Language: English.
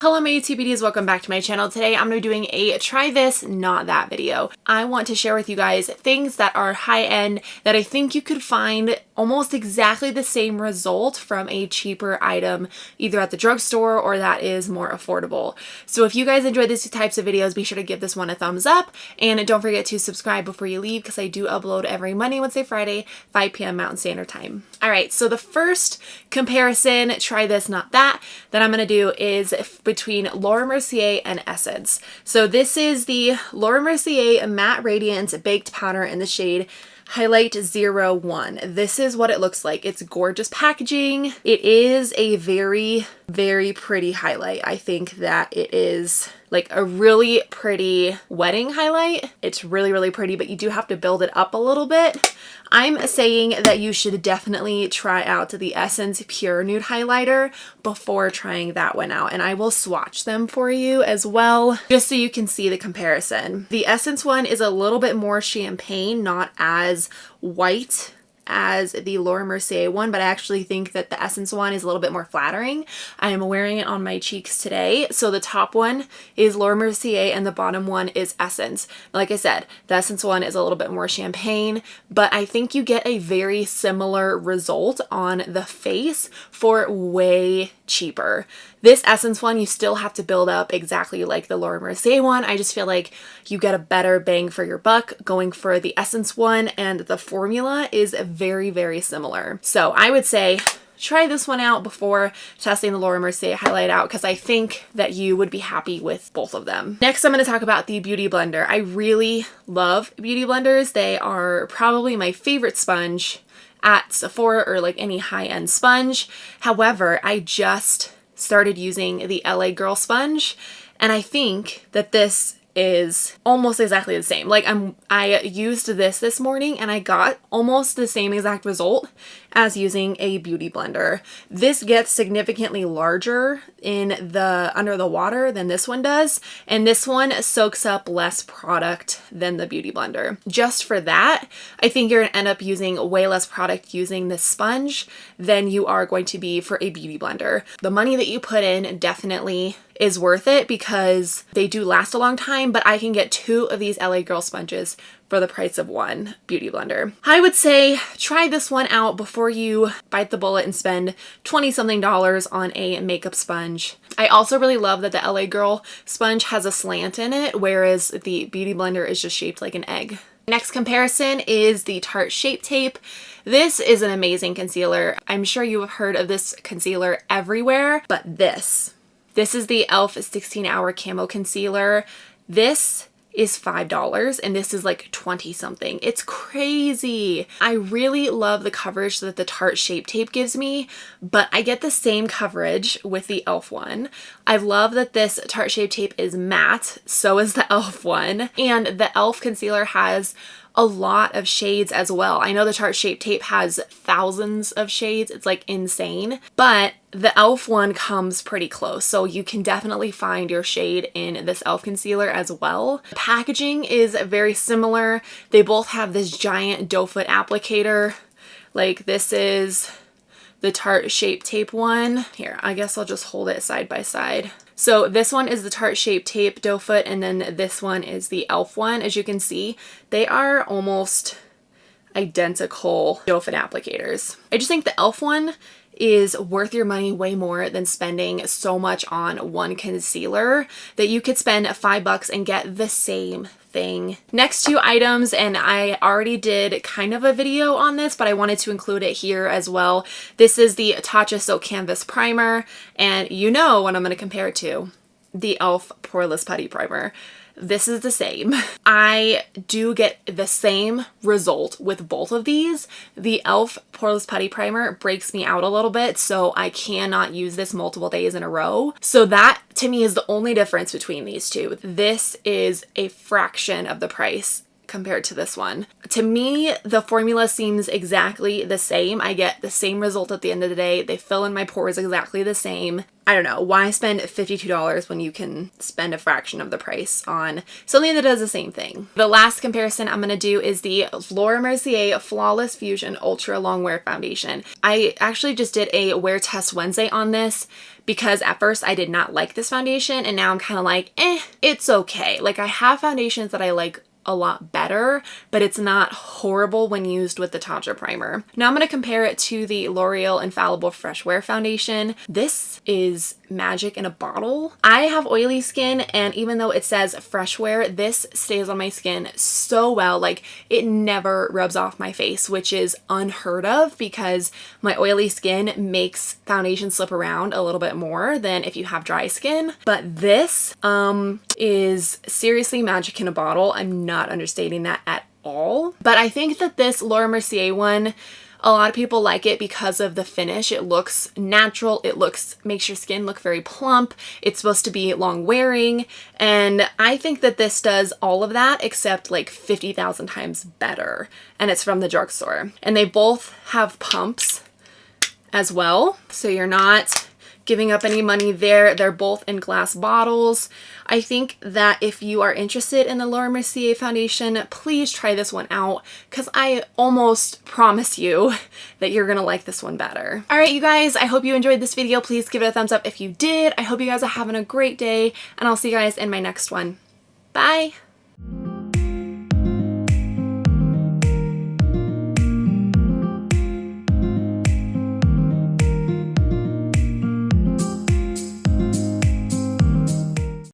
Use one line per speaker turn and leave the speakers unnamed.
Hello my YouTube beauties, welcome back to my channel. Today I'm going to be doing a try this, not that video. I want to share with you guys things that are high end that I think you could find almost exactly the same result from a cheaper item either at the drugstore or that is more affordable. So if you guys enjoy these types of videos, be sure to give this one a thumbs up and don't forget to subscribe before you leave because I do upload every Monday, Wednesday, Friday, 5 p.m. Mountain Standard Time. Alright, so the first comparison, try this, not that I'm going to do is between Laura Mercier and Essence. So this is the Laura Mercier Matte Radiance Baked Powder in the shade Highlight 01. This is what it looks like. It's gorgeous packaging. It is a very, very pretty highlight. I think that it is like a really pretty wedding highlight. It's really, really pretty, but you do have to build it up a little bit. I'm saying that you should definitely try out the Essence Pure Nude Highlighter before trying that one out. And I will swatch them for you as well, just so you can see the comparison. The Essence one is a little bit more champagne, not as white as the Laura Mercier one, but I actually think that the Essence one is a little bit more flattering. I am wearing it on my cheeks today. So the top one is Laura Mercier and the bottom one is Essence. Like I said, the Essence one is a little bit more champagne, but I think you get a very similar result on the face for way cheaper. This Essence one, you still have to build up exactly like the Laura Mercier one. I just feel like you get a better bang for your buck going for the Essence one, and the formula is very, very similar. So I would say try this one out before testing the Laura Mercier highlight out because I think that you would be happy with both of them. Next, I'm going to talk about the Beauty Blender. I really love Beauty Blenders. They are probably my favorite sponge at Sephora or like any high-end sponge. However, I just started using the LA Girl sponge and I think that this is almost exactly the same. Like I used this morning and I got almost the same exact result as using a Beauty Blender. This gets significantly larger in the under the water than this one does, and this one soaks up less product than the Beauty Blender. Just for that, I think you're gonna end up using way less product using this sponge than you are going to be for a Beauty Blender. The money that you put in definitely is worth it because they do last a long time, but I can get 2 of these LA Girl sponges for the price of 1 Beauty Blender. I would say try this one out before you bite the bullet and spend 20 something dollars on a makeup sponge. I also really love that the LA Girl sponge has a slant in it, whereas the Beauty Blender is just shaped like an egg. Next comparison is the Tarte Shape Tape. This is an amazing concealer. I'm sure you have heard of this concealer everywhere, but this is the e.l.f. 16-Hour Camo Concealer. This is $5 and this is like 20 something. It's crazy. I really love the coverage that the Tarte Shape Tape gives me, but I get the same coverage with the e.l.f. one. I love that this Tarte Shape Tape is matte, so is the e.l.f. one, and the e.l.f. concealer has a lot of shades as well. I know the Tarte Shape Tape has thousands of shades. It's like insane, but the e.l.f. one comes pretty close. So you can definitely find your shade in this e.l.f. concealer as well. The packaging is very similar. They both have this giant doe foot applicator. Like this is the Tarte Shape Tape one. Here, I guess I'll just hold it side by side. So this one is the Tarte Shape Tape doe foot, and then this one is the e.l.f. one. As you can see, they are almost identical doe foot applicators. I just think the e.l.f. one is worth your money way more than spending so much on one concealer that you could spend $5 and get the same thing. Next 2 items, and I already did kind of a video on this, but I wanted to include it here as well. This is the Tatcha Silk Canvas Primer, and you know what I'm going to compare it to. The e.l.f. Poreless Putty Primer. This is the same. I do get the same result with both of these. The e.l.f. Poreless Putty Primer breaks me out a little bit, so I cannot use this multiple days in a row. So that, to me, is the only difference between these two. This is a fraction of the price compared to this one. To me, the formula seems exactly the same. I get the same result at the end of the day. They fill in my pores exactly the same. I don't know, why spend $52 when you can spend a fraction of the price on something that does the same thing? The last comparison I'm going to do is the Laura Mercier Flawless Fusion Ultra Long Wear Foundation. I actually just did a wear test Wednesday on this because at first I did not like this foundation, and now I'm kind of like, it's okay. Like, I have foundations that I like a lot better, but it's not horrible when used with the Tatcha primer. Now I'm going to compare it to the L'Oreal Infallible Fresh Wear Foundation. This is magic in a bottle. I have oily skin, and even though it says fresh wear, this stays on my skin so well. Like, it never rubs off my face, which is unheard of because my oily skin makes foundation slip around a little bit more than if you have dry skin. But this is seriously magic in a bottle. I'm not understating that at all. But I think that this Laura Mercier one, a lot of people like it because of the finish. It looks natural. It makes your skin look very plump. It's supposed to be long wearing. And I think that this does all of that except like 50,000 times better. And it's from the drugstore. And they both have pumps as well. So you're not giving up any money there. They're both in glass bottles. I think that if you are interested in the Laura Mercier foundation, please try this one out because I almost promise you that you're gonna like this one better. All right, you guys, I hope you enjoyed this video. Please give it a thumbs up if you did. I hope you guys are having a great day, and I'll see you guys in my next one. Bye.